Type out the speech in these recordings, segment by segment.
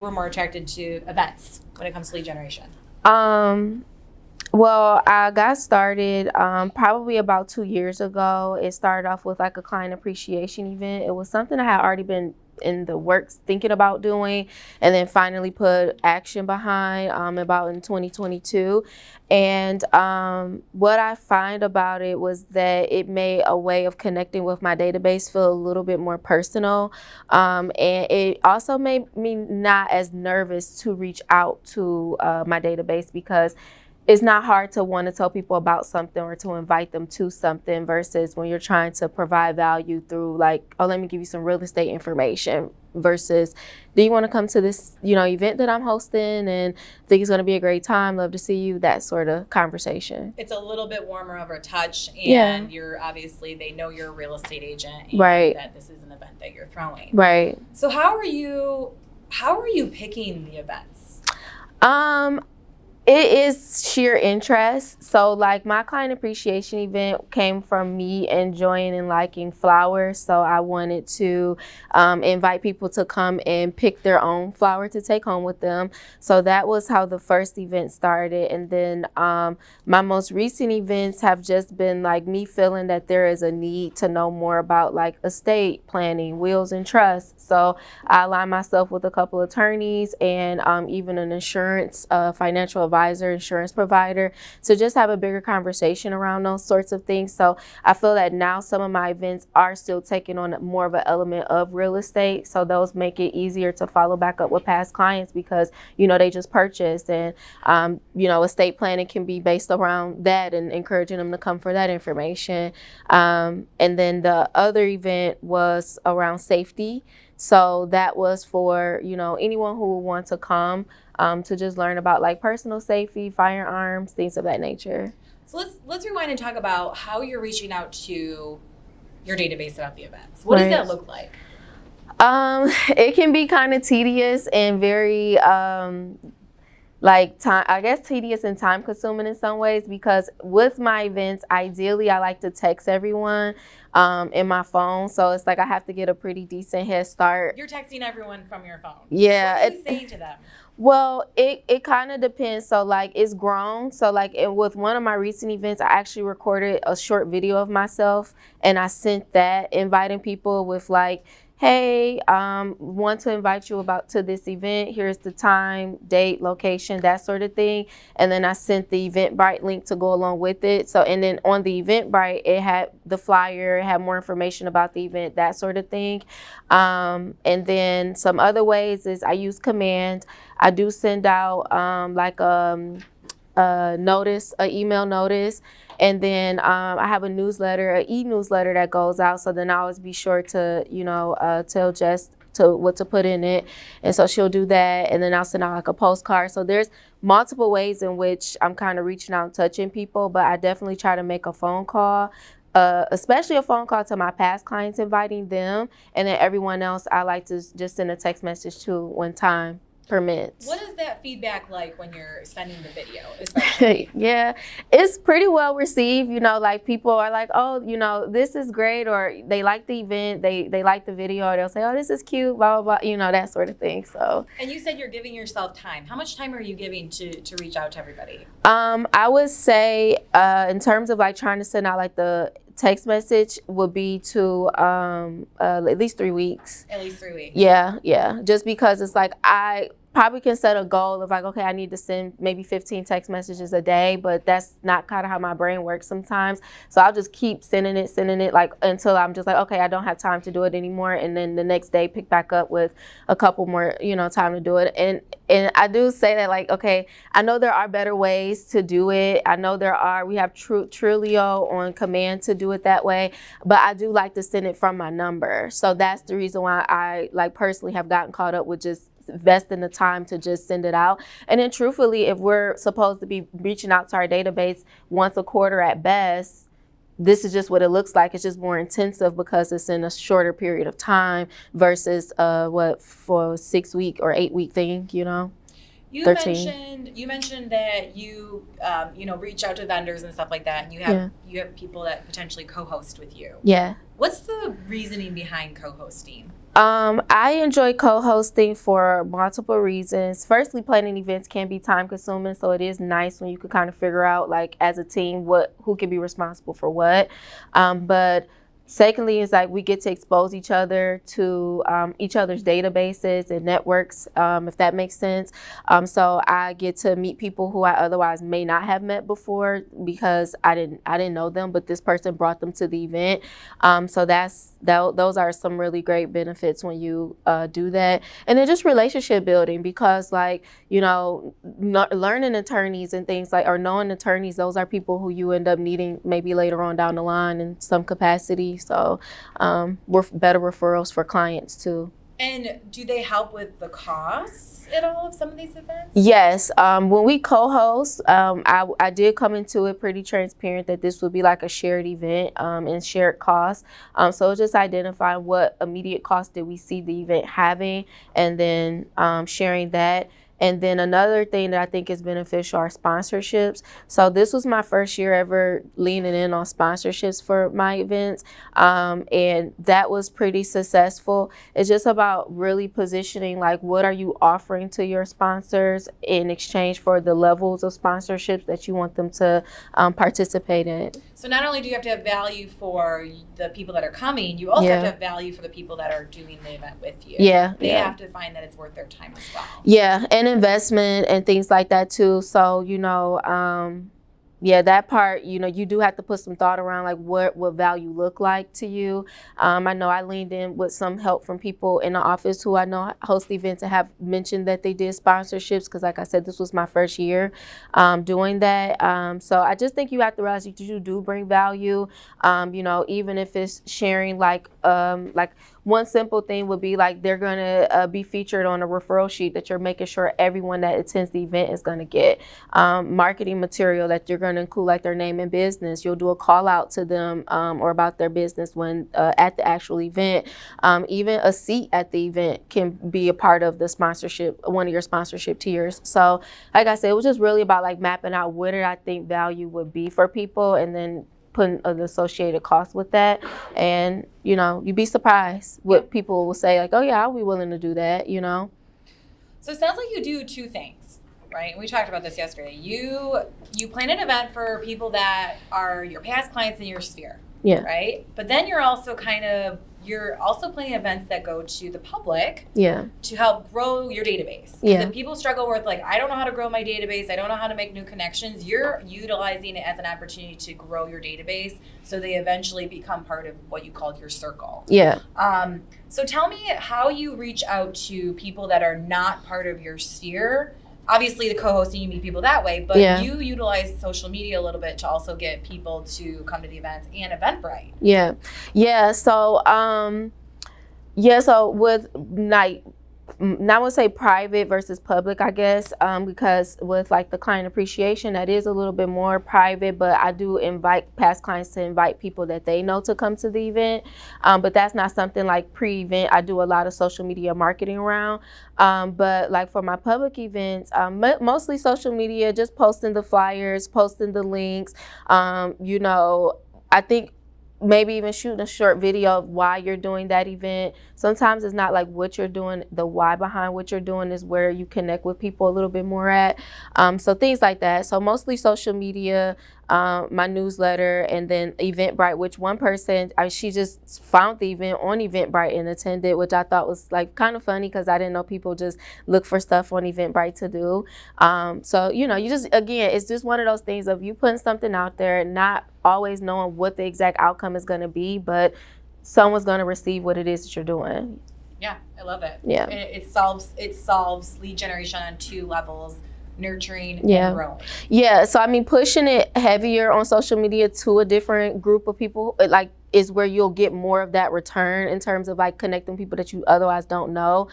we're more attracted to events when it comes to lead generation? Well, I got started probably about 2 years ago. It started off with like a client appreciation event. It was something I had already been in the works thinking about doing, and then finally put action behind about in 2022. And what I find about it was that it made a way of connecting with my database feel a little bit more personal. And it also made me not as nervous to reach out to my database, because it's not hard to want to tell people about something or to invite them to something versus when you're trying to provide value through like, oh, let me give you some real estate information versus, do you want to come to this, event that I'm hosting and think it's going to be a great time, love to see you, that sort of conversation. It's a little bit warmer of a touch, and Yeah. you're obviously, they know you're a real estate agent and Right. that this is an event that you're throwing. Right. So how are you picking the events? It is sheer interest. So like my client appreciation event came from me enjoying and liking flowers. So I wanted to invite people to come and pick their own flower to take home with them. So that was how the first event started. And then my most recent events have just been like me feeling that there is a need to know more about like estate planning, wills and trusts. So I align myself with a couple attorneys and even an insurance financial advisor, insurance provider, to just have a bigger conversation around those sorts of things. So I feel that now some of my events are still taking on more of an element of real estate. So those make it easier to follow back up with past clients because, they just purchased, and, estate planning can be based around that and encouraging them to come for that information. And then the other event was around safety. So that was for, anyone who would want to come to just learn about like personal safety, firearms, things of that nature. So let's rewind and talk about how you're reaching out to your database about the events. What does that look like? It can be kind of tedious and very tedious and time consuming in some ways, because with my events, ideally I like to text everyone in my phone. So it's like I have to get a pretty decent head start. You're texting everyone from your phone. Yeah. What are you saying to them? Well, it kind of depends. So like it's grown. So like with one of my recent events, I actually recorded a short video of myself and I sent that, inviting people with like, hey, want to invite you to this event. Here's the time, date, location, that sort of thing. And then I sent the Eventbrite link to go along with it. So, and then on the Eventbrite, it had the flyer, it had more information about the event, that sort of thing. And then some other ways is I use Command. I do send out a notice, an email notice. And then I have a newsletter, an e-newsletter that goes out. So then I always be sure to, tell Jess what to put in it. And so she'll do that. And then I'll send out like a postcard. So there's multiple ways in which I'm kind of reaching out and touching people. But I definitely try to make a phone call, especially a phone call to my past clients, inviting them. And then everyone else, I like to just send a text message to when time permits. What is that feedback like when you're sending the video, especially? Yeah, it's pretty well received. Like people are like, oh, this is great, or they like the event, they like the video, or they'll say, oh, this is cute, blah, blah, blah, that sort of thing. So. And you said you're giving yourself time. How much time are you giving to reach out to everybody? I would say in terms of like trying to send out like the text message would be to at least 3 weeks. At least 3 weeks. Yeah. Just because it's like I probably can set a goal of like, okay, I need to send maybe 15 text messages a day, but that's not kind of how my brain works sometimes. So I'll just keep sending it like until I'm just like, okay, I don't have time to do it anymore. And then the next day pick back up with a couple more, time to do it. And I do say that like, okay, I know there are better ways to do it. I know we have Trulio on Command to do it that way, but I do like to send it from my number. So that's the reason why I like personally have gotten caught up with just invest in the time to just send it out. And then truthfully, if we're supposed to be reaching out to our database once a quarter at best, this is just what it looks like. It's just more intensive because it's in a shorter period of time versus for a 6 week or 8 week thing, You 13. mentioned that you reach out to vendors and stuff like that, and you have people that potentially co-host with you. Yeah. What's the reasoning behind co-hosting? I enjoy co-hosting for multiple reasons. Firstly, planning events can be time consuming, so it is nice when you can kind of figure out, like, as a team, who can be responsible for what. But secondly, is like we get to expose each other to each other's databases and networks, if that makes sense. So I get to meet people who I otherwise may not have met before because I didn't know them, but this person brought them to the event. So those are some really great benefits when you do that. And then just relationship building, because like, learning attorneys and things like, or knowing attorneys, those are people who you end up needing maybe later on down the line in some capacity. So we're better referrals for clients too. And do they help with the costs at all of some of these events? Yes. When we co-host, I did come into it pretty transparent that this would be like a shared event and shared costs. So just identify what immediate cost did we see the event having, and then sharing that. And then another thing that I think is beneficial are sponsorships. So this was my first year ever leaning in on sponsorships for my events. And that was pretty successful. It's just about really positioning, like, what are you offering to your sponsors in exchange for the levels of sponsorships that you want them to participate in. So not only do you have to have value for the people that are coming, you also have to have value for the people that are doing the event with you. Yeah. They have to find that it's worth their time as well. Yeah, and investment and things like that too. So, that part, you do have to put some thought around, like, what value look like to you. I know I leaned in with some help from people in the office who I know host events and have mentioned that they did sponsorships, because like I said, this was my first year doing that. So I just think you have to realize you do bring value, even if it's sharing, like one simple thing would be like they're going to be featured on a referral sheet that you're making sure everyone that attends the event is going to get. Marketing material that you're going to include, like their name and business. You'll do a call out to them or about their business when at the actual event. Even a seat at the event can be a part of the sponsorship, one of your sponsorship tiers. So like I said, it was just really about like mapping out what did I think value would be for people, and then putting an associated cost with that. And you'd be surprised what people will say, like, oh yeah, I'll be willing to do that. So it sounds like you do two things, right? We talked about this yesterday. You plan an event for people that are your past clients in your sphere, right? But then you're also planning events that go to the public, to help grow your database. If people struggle with, like, I don't know how to grow my database, I don't know how to make new connections, you're utilizing it as an opportunity to grow your database so they eventually become part of what you called your circle. So tell me how you reach out to people that are not part of your sphere. Obviously, the co-hosting, you meet people that way, but you utilize social media a little bit to also get people to come to the events and Eventbrite. So with, like, I would say private versus public, I guess, because with like the client appreciation, that is a little bit more private, but I do invite past clients to invite people that they know to come to the event. But that's not something like pre-event I do a lot of social media marketing around. But like for my public events, mostly social media, just posting the flyers, posting the links. I think maybe even shooting a short video of why you're doing that event. Sometimes it's not like what you're doing, the why behind what you're doing is where you connect with people a little bit more at. So things like that. So mostly social media, my newsletter, and then Eventbrite, which one person, she just found the event on Eventbrite and attended, which I thought was like kind of funny because I didn't know people just look for stuff on Eventbrite to do. So, you just, again, it's just one of those things of you putting something out there, not always knowing what the exact outcome is going to be, but someone's going to receive what it is that you're doing. Yeah, I love it. Yeah. It solves lead generation on two levels: nurturing and growing. Yeah, so I mean, pushing it heavier on social media to a different group of people, like, is where you'll get more of that return in terms of like connecting people that you otherwise don't know.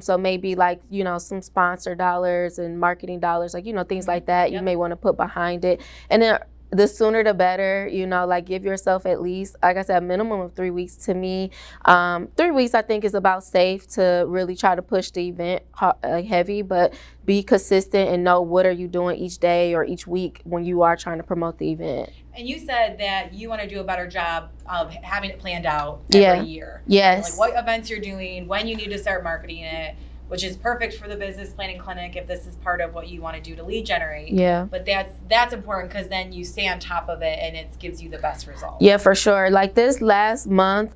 So maybe like, some sponsor dollars and marketing dollars, like, things like that you may want to put behind it. And then the sooner the better, you know, like give yourself at least, like I said, a minimum of 3 weeks to me. 3 weeks I think is about safe to really try to push the event heavy, but be consistent and know what are you doing each day or each week when you are trying to promote the event. And you said that you want to do a better job of having it planned out every year. Yes. Like what events you're doing, when you need to start marketing it, which is perfect for the business planning clinic if this is part of what you want to do to lead generate. Yeah. But that's important because then you stay on top of it and it gives you the best results. Yeah, for sure. Like this last month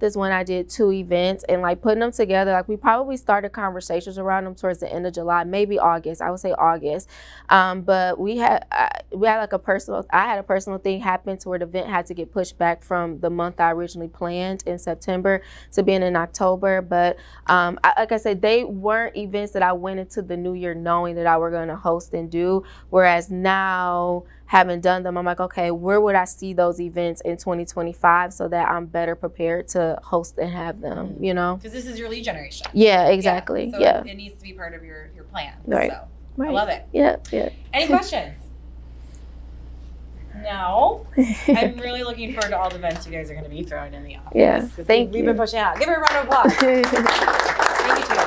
is when I did 2 events, and like putting them together, like we probably started conversations around them towards the end of July, maybe August. I would say August. But I had a personal thing happen to where the event had to get pushed back from the month I originally planned in September to being in October. But like I said, they weren't events that I went into the new year knowing that I were going to host and do. Whereas now, having done them, I'm like, okay, where would I see those events in 2025 so that I'm better prepared to host and have them, you know? Because this is your lead generation. Yeah, exactly. So yeah. It needs to be part of your plan. Right. So right. I love it. Yeah. Any questions? No. I'm really looking forward to all the events you guys are going to be throwing in the office. Yeah. Thank you. We've been pushing out. Give her a round of applause. Thank you, too.